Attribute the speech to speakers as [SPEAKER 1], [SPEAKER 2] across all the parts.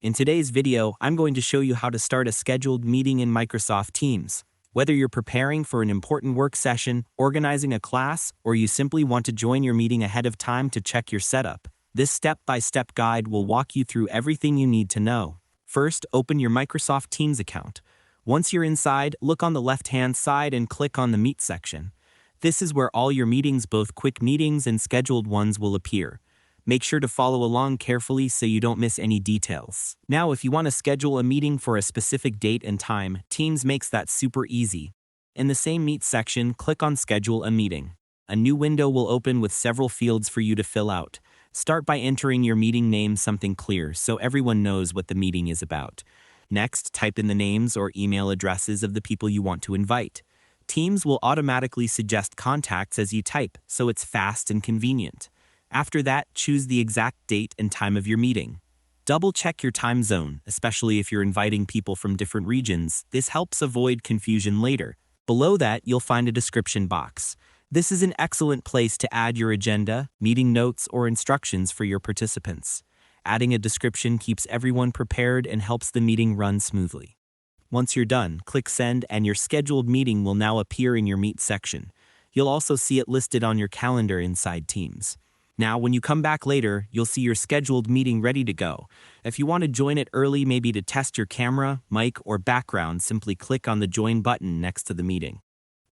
[SPEAKER 1] In today's video, I'm going to show you how to start a scheduled meeting in Microsoft Teams. Whether you're preparing for an important work session, organizing a class, or you simply want to join your meeting ahead of time to check your setup, this step-by-step guide will walk you through everything you need to know. First, open your Microsoft Teams account. Once you're inside, look on the left-hand side and click on the Meet section. This is where all your meetings, both quick meetings and scheduled ones, will appear. Make sure to follow along carefully so you don't miss any details. Now, if you want to schedule a meeting for a specific date and time, Teams makes that super easy. In the same Meet section, click on Schedule a Meeting. A new window will open with several fields for you to fill out. Start by entering your meeting name, something clear so everyone knows what the meeting is about. Next, type in the names or email addresses of the people you want to invite. Teams will automatically suggest contacts as you type, so it's fast and convenient. After that, choose the exact date and time of your meeting. Double-check your time zone, especially if you're inviting people from different regions. This helps avoid confusion later. Below that, you'll find a description box. This is an excellent place to add your agenda, meeting notes, or instructions for your participants. Adding a description keeps everyone prepared and helps the meeting run smoothly. Once you're done, click Send and your scheduled meeting will now appear in your Meet section. You'll also see it listed on your calendar inside Teams. Now, when you come back later, you'll see your scheduled meeting ready to go. If you want to join it early, maybe to test your camera, mic, or background, simply click on the Join button next to the meeting.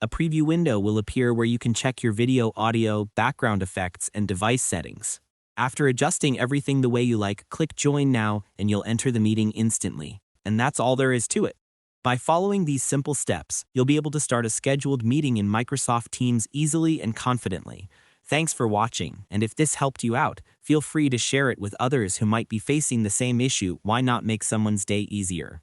[SPEAKER 1] A preview window will appear where you can check your video, audio, background effects, and device settings. After adjusting everything the way you like, click Join Now and you'll enter the meeting instantly. And that's all there is to it. By following these simple steps, you'll be able to start a scheduled meeting in Microsoft Teams easily and confidently. Thanks for watching, and if this helped you out, feel free to share it with others who might be facing the same issue. Why not make someone's day easier?